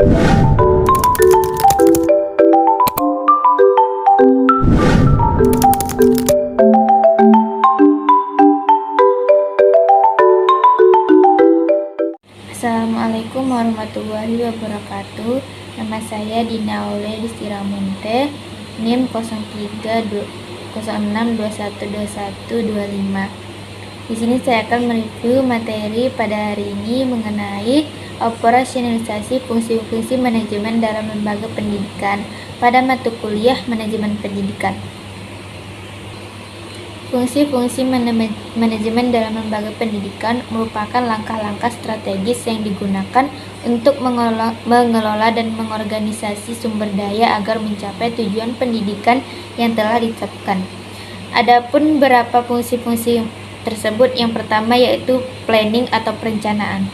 Assalamualaikum warahmatullahi wabarakatuh. Nama saya Dina Aule Distiramunte, NIM 0306212125. Di sini saya akan mereview materi pada hari ini mengenai operasionalisasi fungsi-fungsi manajemen dalam lembaga pendidikan pada mata kuliah Manajemen Pendidikan. Fungsi-fungsi manajemen dalam lembaga pendidikan merupakan langkah-langkah strategis yang digunakan untuk mengelola dan mengorganisasi sumber daya agar mencapai tujuan pendidikan yang telah ditetapkan. Adapun beberapa fungsi-fungsi tersebut, yang pertama yaitu planning atau perencanaan.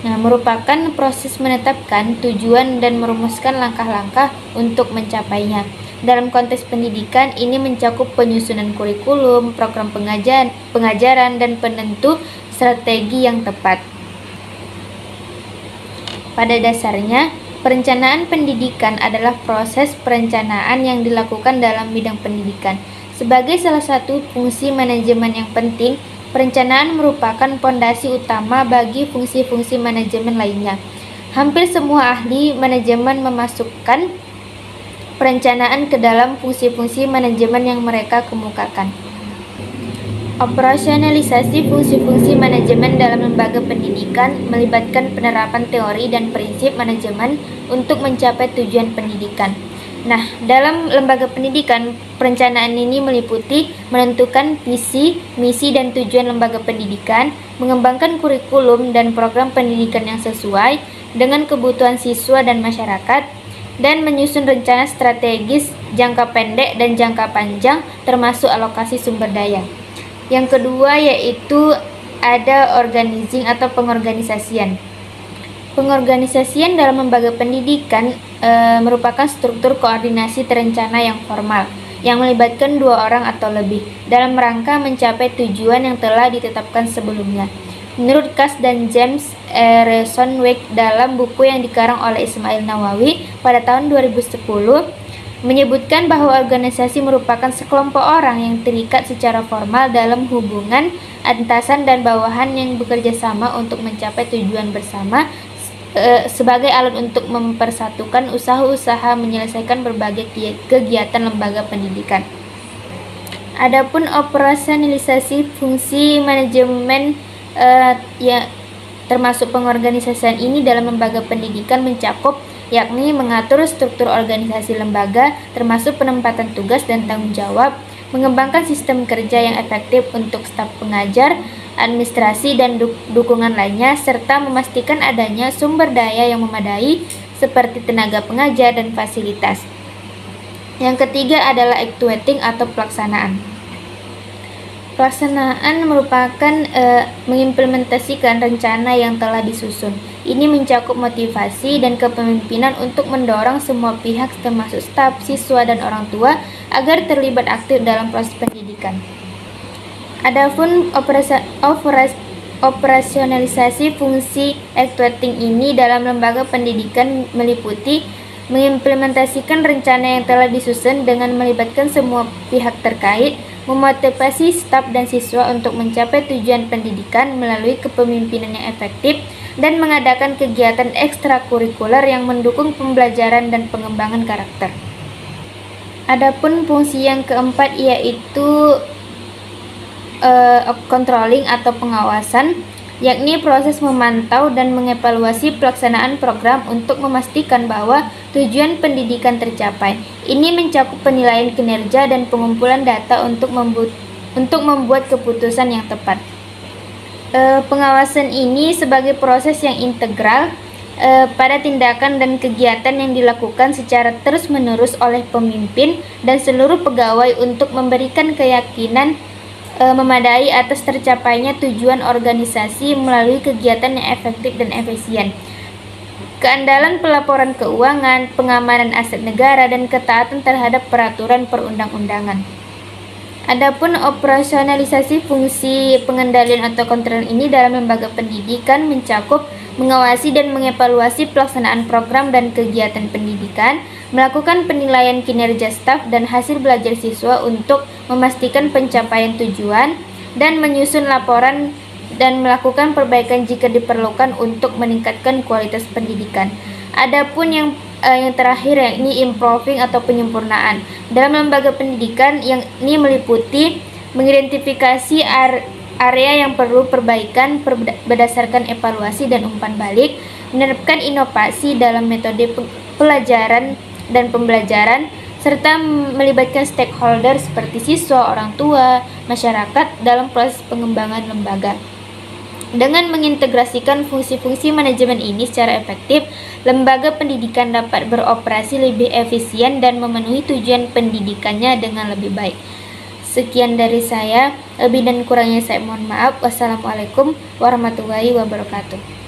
Merupakan proses menetapkan tujuan dan merumuskan langkah-langkah untuk mencapainya. Dalam konteks pendidikan, ini mencakup penyusunan kurikulum, program pengajaran, dan penentu strategi yang tepat. Pada dasarnya, perencanaan pendidikan adalah proses perencanaan yang dilakukan dalam bidang pendidikan. Sebagai salah satu fungsi manajemen yang penting, perencanaan merupakan fondasi utama bagi fungsi-fungsi manajemen lainnya. Hampir semua ahli manajemen memasukkan perencanaan ke dalam fungsi-fungsi manajemen yang mereka kemukakan. Operasionalisasi fungsi-fungsi manajemen dalam lembaga pendidikan melibatkan penerapan teori dan prinsip manajemen untuk mencapai tujuan pendidikan. Dalam lembaga pendidikan, perencanaan ini meliputi menentukan visi, misi, dan tujuan lembaga pendidikan, mengembangkan kurikulum dan program pendidikan yang sesuai dengan kebutuhan siswa dan masyarakat, dan menyusun rencana strategis jangka pendek dan jangka panjang termasuk alokasi sumber daya. Yang kedua yaitu ada organizing atau pengorganisasian. Pengorganisasian dalam lembaga pendidikan merupakan struktur koordinasi terencana yang formal yang melibatkan 2 orang atau lebih dalam rangka mencapai tujuan yang telah ditetapkan sebelumnya. Menurut Cass dan James Rosenzweig dalam buku yang dikarang oleh Ismail Nawawi pada tahun 2010, menyebutkan bahwa organisasi merupakan sekelompok orang yang terikat secara formal dalam hubungan atasan dan bawahan yang bekerja sama untuk mencapai tujuan bersama sebagai alat untuk mempersatukan usaha-usaha menyelesaikan berbagai kegiatan lembaga pendidikan. Adapun operasionalisasi fungsi manajemen termasuk pengorganisasian ini dalam lembaga pendidikan mencakup yakni mengatur struktur organisasi lembaga termasuk penempatan tugas dan tanggung jawab, mengembangkan sistem kerja yang efektif untuk staf pengajar, administrasi dan dukungan lainnya, serta memastikan adanya sumber daya yang memadai seperti tenaga pengajar dan fasilitas. Yang ketiga adalah actuating atau pelaksanaan. Pelaksanaan merupakan mengimplementasikan rencana yang telah disusun. Ini mencakup motivasi dan kepemimpinan untuk mendorong semua pihak termasuk staf, siswa, dan orang tua agar terlibat aktif dalam proses pendidikan. Adapun operasionalisasi fungsi actuating ini dalam lembaga pendidikan meliputi mengimplementasikan rencana yang telah disusun dengan melibatkan semua pihak terkait, memotivasi staf dan siswa untuk mencapai tujuan pendidikan melalui kepemimpinan yang efektif, dan mengadakan kegiatan ekstrakurikuler yang mendukung pembelajaran dan pengembangan karakter. Adapun fungsi yang keempat yaitu controlling atau pengawasan, yakni proses memantau dan mengevaluasi pelaksanaan program untuk memastikan bahwa tujuan pendidikan tercapai. Ini mencakup penilaian kinerja dan pengumpulan data untuk membuat keputusan yang tepat. Pengawasan ini sebagai proses yang integral pada tindakan dan kegiatan yang dilakukan secara terus-menerus oleh pemimpin dan seluruh pegawai untuk memberikan keyakinan memadai atas tercapainya tujuan organisasi melalui kegiatan yang efektif dan efisien. Keandalan pelaporan keuangan, pengamanan aset negara, dan ketaatan terhadap peraturan perundang-undangan. Adapun operasionalisasi fungsi pengendalian atau kontrol ini dalam lembaga pendidikan mencakup mengawasi dan mengevaluasi pelaksanaan program dan kegiatan pendidikan, melakukan penilaian kinerja staf dan hasil belajar siswa untuk memastikan pencapaian tujuan, dan menyusun laporan dan melakukan perbaikan jika diperlukan untuk meningkatkan kualitas pendidikan. Adapun yang terakhir yakni improving atau penyempurnaan. Dalam lembaga pendidikan yang ini meliputi mengidentifikasi area yang perlu perbaikan berdasarkan evaluasi dan umpan balik, menerapkan inovasi dalam metode pelajaran dan pembelajaran, serta melibatkan stakeholder seperti siswa, orang tua, masyarakat dalam proses pengembangan lembaga. Dengan mengintegrasikan fungsi-fungsi manajemen ini secara efektif, lembaga pendidikan dapat beroperasi lebih efisien dan memenuhi tujuan pendidikannya dengan lebih baik. Sekian dari saya, lebih dan kurangnya saya mohon maaf. Wassalamualaikum warahmatullahi wabarakatuh.